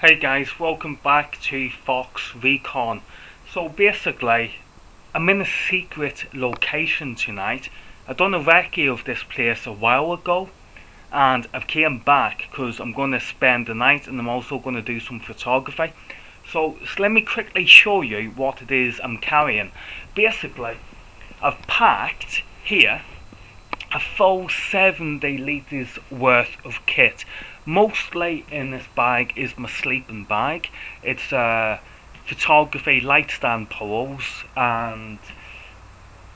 Hey guys, welcome back to Fox Recon. So basically, I'm in a secret location tonight. I done a recce of this place a while ago, and I've came back because I'm going to spend the night and I'm also going to do some photography. So let me quickly show you what it is I'm carrying. Basically, I've packed here a full 70 litres worth of kit. Mostly in this bag is my sleeping bag. It's photography, light stand poles and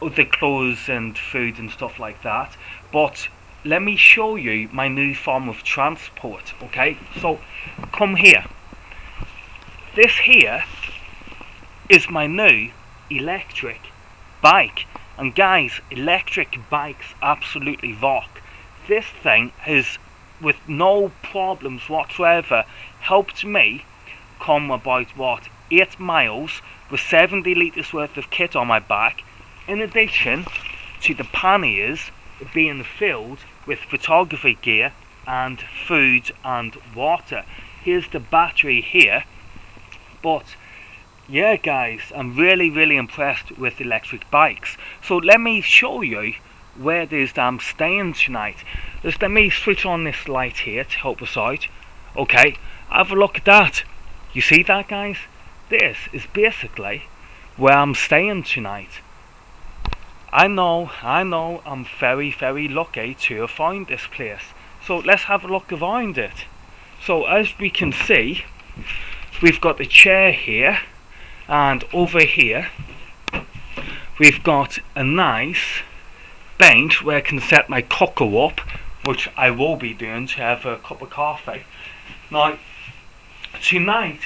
other clothes and food and stuff like that. But let me show you my new form of transport, okay? So come here. This here is my new electric bike. And guys, electric bikes absolutely rock. This thing has, with no problems whatsoever, helped me come about 8 miles with 70 litres worth of kit on my back, in addition to the panniers being filled with photography gear and food and water. Here's the battery here. But yeah guys, I'm really impressed with electric bikes. So let me show you where it is that I'm staying tonight. Just let me switch on this light here to help us out. Okay, have a look at that. You see that guys? This is basically where I'm staying tonight. I know I'm very lucky to have found this place. So let's have a look around it. So as we can see, we've got the chair here, and over here we've got a nice bench where I can set my cocoa up, which I will be doing to have a cup of coffee. Now tonight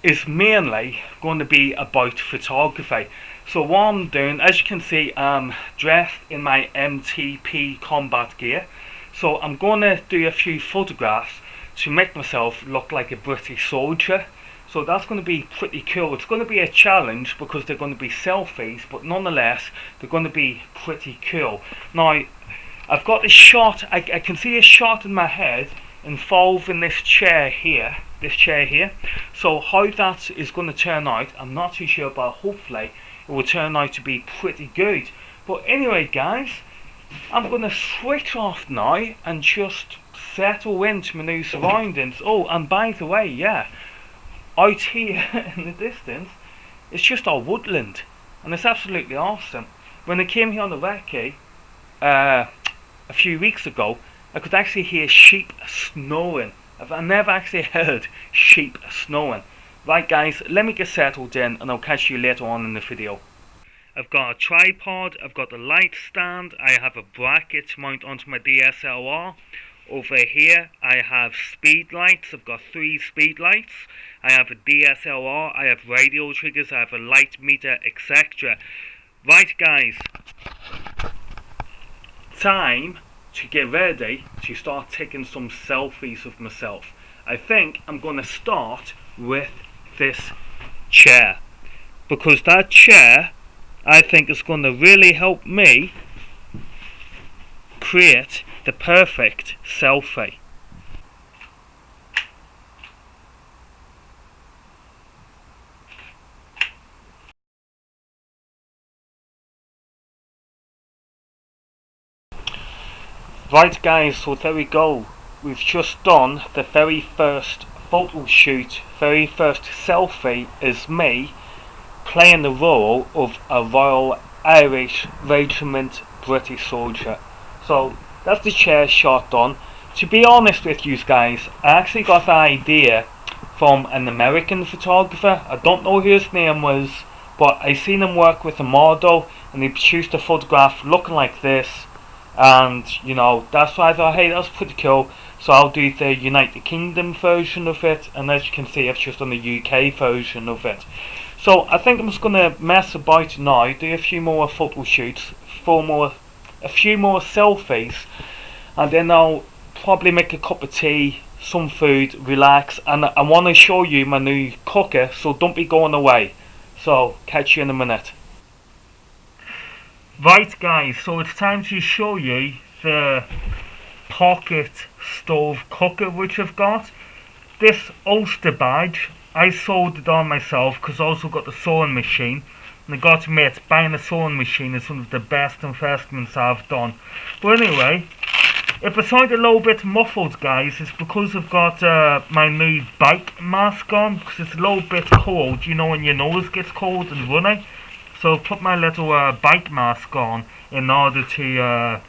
is mainly going to be about photography. So what I'm doing, as you can see, I'm dressed in my MTP combat gear. So I'm going to do a few photographs to make myself look like a British soldier. So that's going to be pretty cool. It's going to be a challenge because they're going to be selfies, but nonetheless they're going to be pretty cool. Now I've got this shot, I can see a shot in my head involving this chair here. So how that is going to turn out, I'm not too sure, but hopefully it will turn out to be pretty good. But anyway guys, I'm going to switch off now and just settle into my new surroundings. Oh, and by the way, yeah, out here in the distance, it's just our woodland, and it's absolutely awesome. When I came here on the recce a few weeks ago, I could actually hear sheep snowing. I've never actually heard sheep snowing. Right guys, let me get settled in and I'll catch you later on in the video. I've got a tripod, I've got a light stand, I have a bracket to mount onto my DSLR. Over here I have speed lights. I've got 3 speed lights. I have a DSLR, I have radio triggers, I have a light meter, etc. Right guys, time to get ready to start taking some selfies of myself. I think I'm going to start with this chair, because that chair I think is going to really help me create the perfect selfie. Right guys, so there we go. We've just done the very first photo shoot, very first selfie is me playing the role of a Royal Irish Regiment British soldier. So that's the chair shot done. To be honest with you guys, I actually got the idea from an American photographer. I don't know who his name was, but I seen him work with a model and he produced a photograph looking like this, and you know, that's why I thought, hey, that's pretty cool. So I'll do the United Kingdom version of it, and as you can see, I've just done the UK version of it. So I think I'm just going to mess about now, do a few more photo shoots, a few more selfies, and then I'll probably make a cup of tea, some food, relax, and I want to show you my new cooker, so don't be going away. So catch you in a minute. Right guys, so it's time to show you the pocket stove cooker which I've got. this Ulster badge, I sewed it on myself because I also got the sewing machine. And I got to admit, buying a sewing machine is one of the best investments I've done. But anyway, if I sound a little bit muffled, guys, it's because I've got my new bike mask on, because it's a little bit cold, you know, when your nose gets cold and runny. So I've put my little bike mask on in order to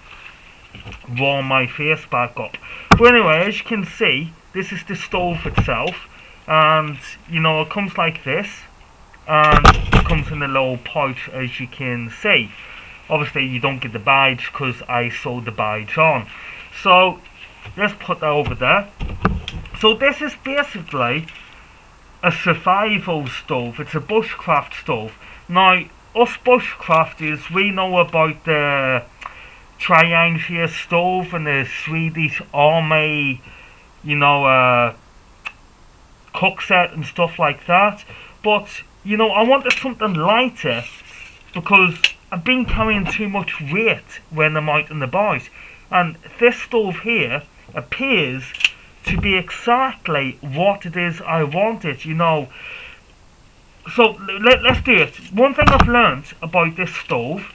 warm my face back up. But anyway, as you can see, this is the stove itself, and you know, it comes like this, and it comes in a little pouch, as you can see. Obviously you don't get the badge because I sewed the badge on. So let's put that over there. So this is basically a survival stove. It's a bushcraft stove. Now us bushcrafters, we know about the triangular stove and the Swedish army, you know, cook set and stuff like that. But you know, I wanted something lighter because I've been carrying too much weight when I'm out in the boys. And this stove here appears to be exactly what it is I wanted, you know. So let's do it. One thing I've learned about this stove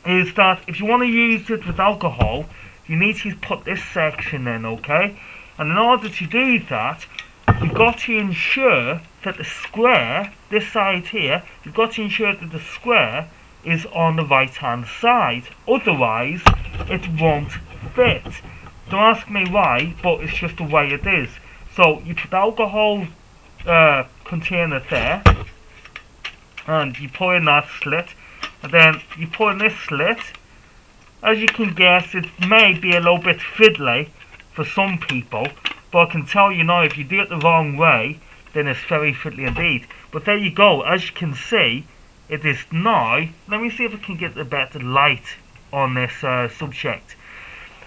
is that if you want to use it with alcohol, you need to put this section in, okay? And in order to do that, you've got to ensure that the square, this side here, you've got to ensure that the square is on the right hand side. Otherwise, it won't fit. Don't ask me why, but it's just the way it is. So you put the alcohol container there, and you put in that slit, and then you put in this slit. As you can guess, it may be a little bit fiddly for some people, but I can tell you now, if you do it the wrong way, then it's very fiddly indeed. But there you go. As you can see, it is now, let me see if I can get a better light on this subject.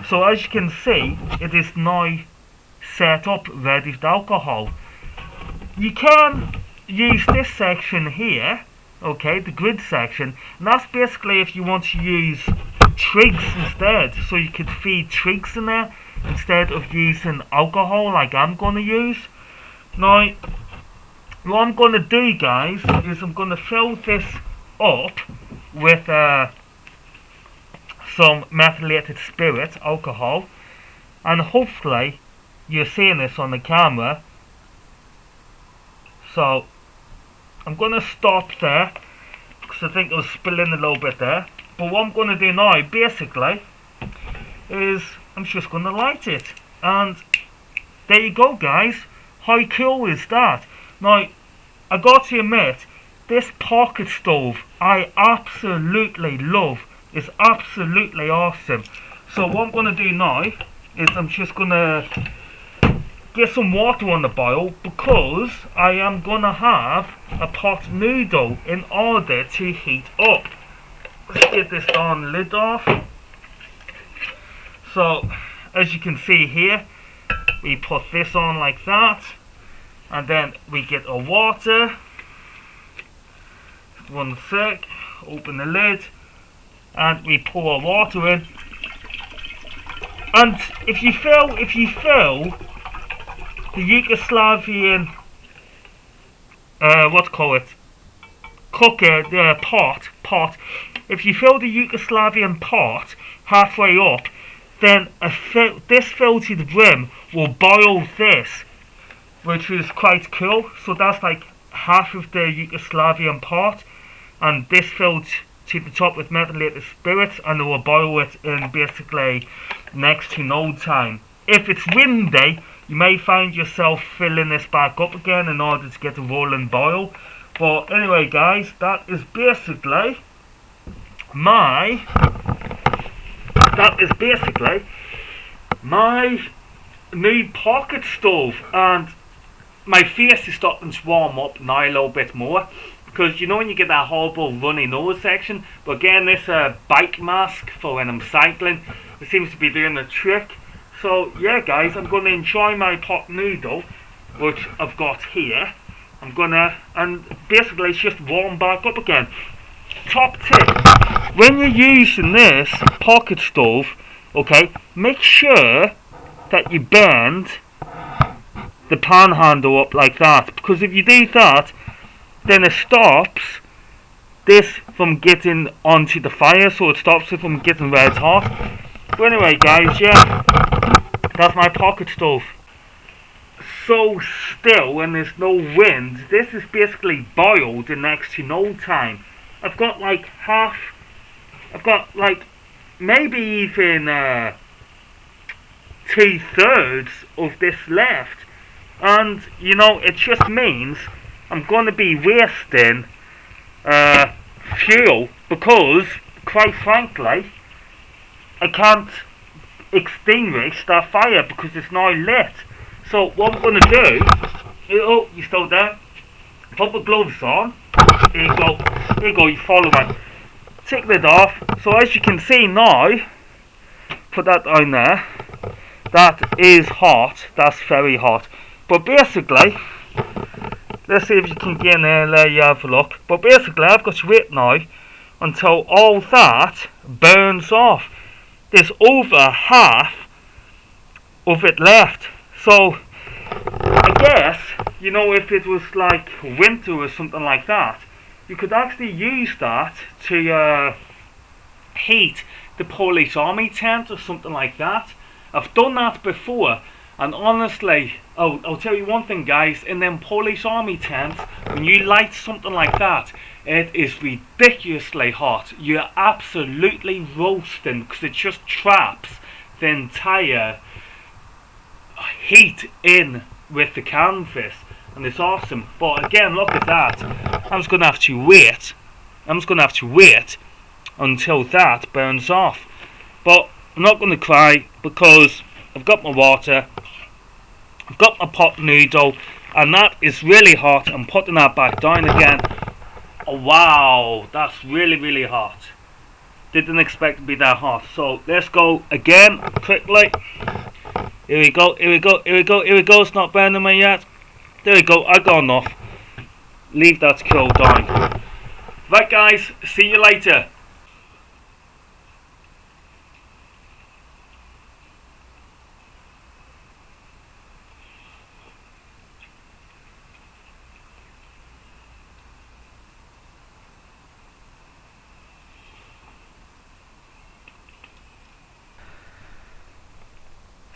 So as you can see, it is now set up ready for the alcohol. You can use this section here, okay, the grid section, and that's basically if you want to use twigs instead, so you could feed twigs in there instead of using alcohol like I'm going to use. Now, what I'm going to do, guys, is I'm going to fill this up with some methylated spirit, alcohol, and hopefully you're seeing this on the camera. So I'm going to stop there because I think it was spilling a little bit there. But what I'm going to do now, basically, is I'm just going to light it. And there you go, guys. How cool is that? Now, I got to admit, this pocket stove I absolutely love. It's absolutely awesome. So what I'm going to do now is I'm just going to get some water on the boil, because I am going to have a pot noodle in order to heat up. Let's get this darn lid off. So as you can see here, we put this on like that, and then we get our water. One sec, open the lid, and we pour our water in. And if you fill the Yugoslavian cooker, the pot, if you fill the Yugoslavian pot halfway up, then this filled to the brim will boil this, which is quite cool. So that's like half of the Yugoslavian pot, and this filled to the top with methylated spirits, and it will boil it in basically next to no time. If it's windy, you may find yourself filling this back up again in order to get a rolling boil. But anyway, guys, that is basically my new pocket stove, and my face is starting to warm up now a little bit more, because you know when you get that horrible runny nose section. But again, this bike mask for when I'm cycling, it seems to be doing the trick. So yeah, guys, I'm going to enjoy my pot noodle, which I've got here. And basically it's just warm back up again. Top tip, when you're using this pocket stove, okay, make sure that you bend the pan handle up like that, because if you do that, then it stops this from getting onto the fire, so it stops it from getting red hot. But anyway guys, yeah, that's my pocket stove. So still, when there's no wind, this is basically boiled in next to no time. I've got like maybe even 2/3 of this left. And you know, it just means I'm going to be wasting fuel, because quite frankly I can't extinguish that fire because it's now lit. So what I'm going to do, oh, you still there? Put my gloves on. Here you go, you follow me. Take that off. So as you can see now, put that down there. That is hot. That's very hot. But basically, let's see if you can get in there and let you have a look. But basically, I've got to wait now until all that burns off. There's over half of it left. So, I guess, you know, if it was like winter or something like that, you could actually use that to heat the Polish Army tent or something like that. I've done that before, and honestly, I'll tell you one thing guys, in them Polish Army tents, when you light something like that, it is ridiculously hot. You're absolutely roasting, because it just traps the entire heat in with the canvas, and it's awesome. But again, look at that. I'm just gonna have to wait until that burns off. But I'm not gonna cry, because I've got my water, I've got my pot noodle, and that is really hot. I'm putting that back down again. Oh, wow, that's really hot. Didn't expect to be that hot. So let's go again quickly. Here we go. It's not burning me yet. There we go, I got enough. Leave that to cool down. Right guys, see you later.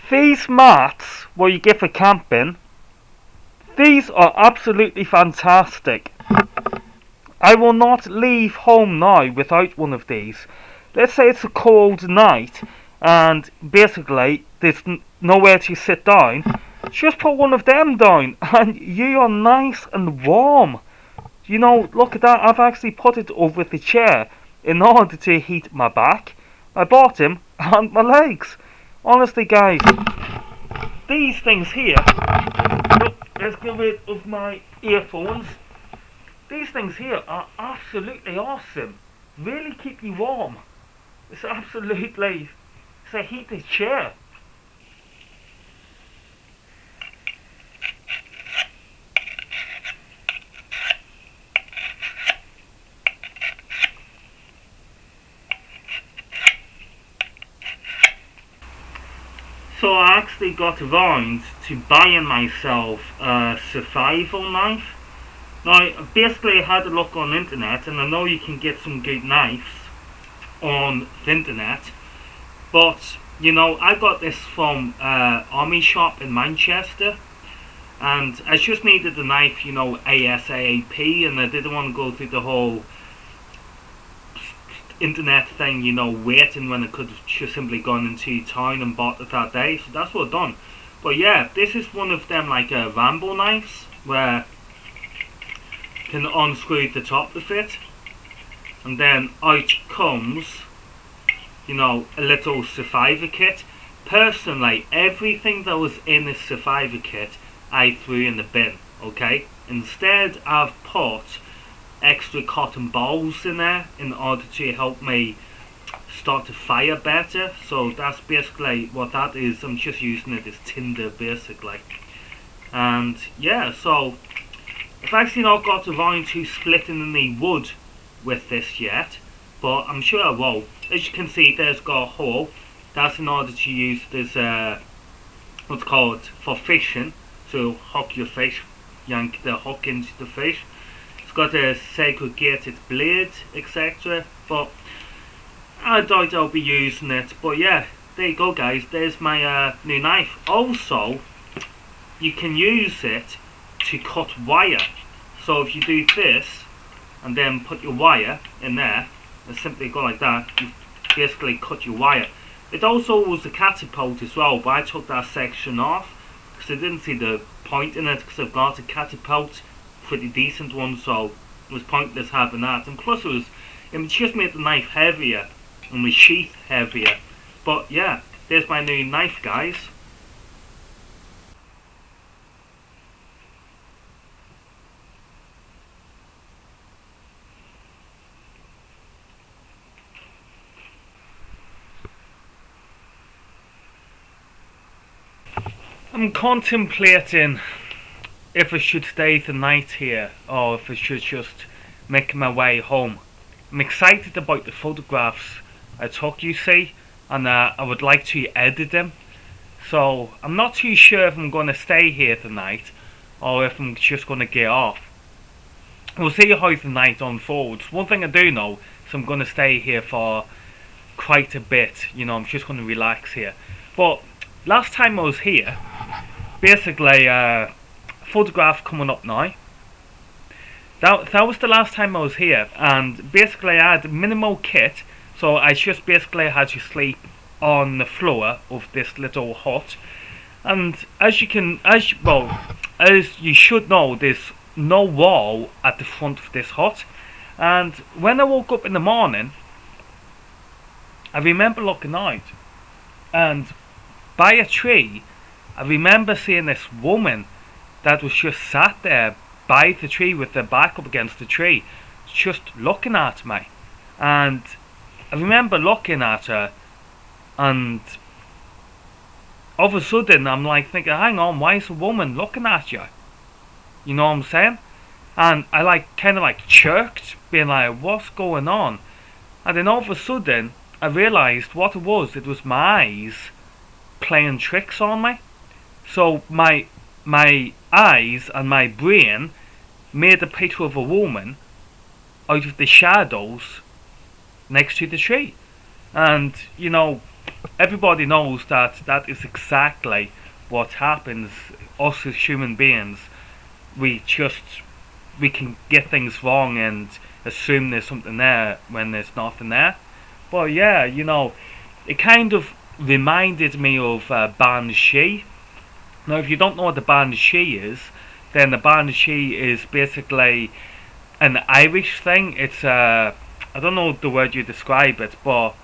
These mats, what you get for camping, these are absolutely fantastic. I will not leave home now without one of these. Let's say it's a cold night and basically there's nowhere to sit down. Just put one of them down and you are nice and warm. You know, look at that. I've actually put it over the chair in order to heat my back, my bottom and my legs. Honestly guys, these things here, let's get rid of my earphones. These things here are absolutely awesome. Really keep you warm. It's absolutely, it's a heated chair. So I actually got around to buying myself a survival knife. Now basically I had a look on the internet, and I know you can get some good knives on the internet, but you know, I got this from Army Shop in Manchester, and I just needed a knife, you know, ASAP, and I didn't want to go through the whole internet thing, you know, waiting when I could have just simply gone into town and bought it that day. So that's what I've done. But yeah, this is one of them like Rambo knives where you can unscrew the top of it, and then out comes, you know, a little survivor kit. Personally, everything that was in this survivor kit I threw in the bin, okay? Instead I've put extra cotton balls in there in order to help me start to fire better. So that's basically what that is. I'm just using it as tinder basically. And yeah, so I've actually not got around to splitting any wood with this yet, but I'm sure I will. As you can see, there's got a hole. That's in order to use this what's called for fishing. to hook your fish, yank the hook into the fish. It's got a segregated blade, etc. But I doubt I'll be using it. But yeah, there you go guys, there's my new knife. Also, you can use it to cut wire. So if you do this and then put your wire in there and simply go like that, you basically cut your wire. It also was a catapult as well, but I took that section off because I didn't see the point in it, because I've got a catapult, pretty decent one, so it was pointless having that. And plus it just made the knife heavier and the sheath heavier. But yeah, there's my new knife guys. I'm contemplating if I should stay the night here or if I should just make my way home. I'm excited about the photographs I took, you see, and I would like to edit them. So I'm not too sure if I'm going to stay here tonight or if I'm just going to get off. We'll see how the night unfolds. One thing I do know is I'm going to stay here for quite a bit. You know, I'm just going to relax here. But last time I was here, basically, photograph coming up now. That was the last time I was here, and basically I had minimal kit, so I just basically had to sleep on the floor of this little hut. And as you should know, there's no wall at the front of this hut. And when I woke up in the morning, I remember looking out, and by a tree, I remember seeing this woman that was just sat there by the tree with her back up against the tree, just looking at me. And I remember looking at her, and all of a sudden I'm like thinking, hang on, why is a woman looking at you? You know what I'm saying? And I kind of chirked, being like, what's going on? And then all of a sudden I realised what it was my eyes playing tricks on me. So my eyes and my brain made a picture of a woman out of the shadows next to the tree. And you know, everybody knows that is exactly what happens. Us as human beings, we can get things wrong and assume there's something there when there's nothing there. But yeah, you know, it kind of reminded me of Banshee. Now if you don't know what the Banshee is, then the Banshee is basically an Irish thing. It's I don't know the word you describe it, but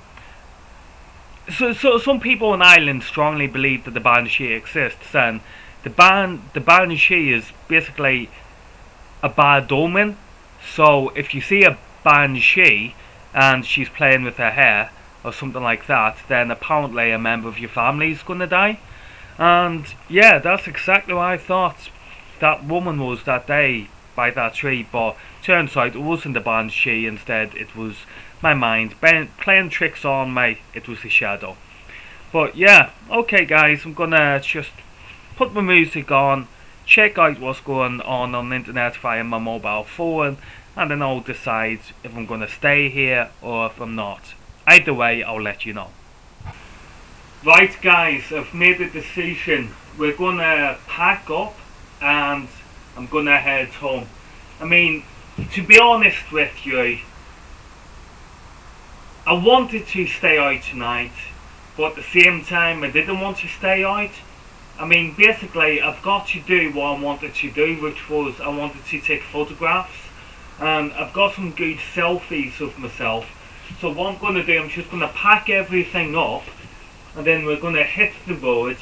so some people in Ireland strongly believe that the Banshee exists, and the Banshee is basically a bad omen. So if you see a Banshee and she's playing with her hair or something like that, then apparently a member of your family is gonna die. And yeah, that's exactly what I thought that woman was that day by that tree. But turns out it wasn't the Banshee. Instead it was my mind playing tricks on me. It was the shadow. But yeah, okay guys, I'm gonna just put my music on, check out what's going on the internet via my mobile phone, and then I'll decide if I'm gonna stay here or if I'm not. Either way, I'll let you know. Right guys, I've made a decision. We're gonna pack up and I'm gonna head home. I mean, to be honest with you, I wanted to stay out tonight, but at the same time I didn't want to stay out. I mean, basically I've got to do what I wanted to do, which was I wanted to take photographs, and I've got some good selfies of myself. So what I'm going to do, I'm just going to pack everything up, and then we're going to hit the road,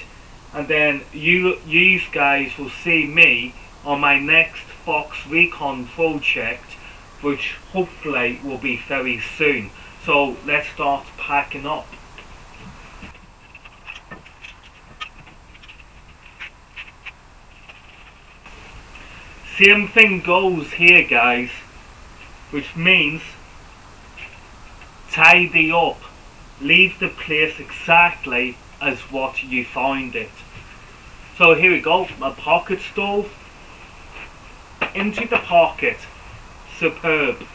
and then you guys will see me on my next Fox Recon project, which hopefully will be very soon. So let's start packing up. Same thing goes here guys, which means tidy up. Leave the place exactly as what you found it. So here we go, my pocket stove. Into the pocket. Superb.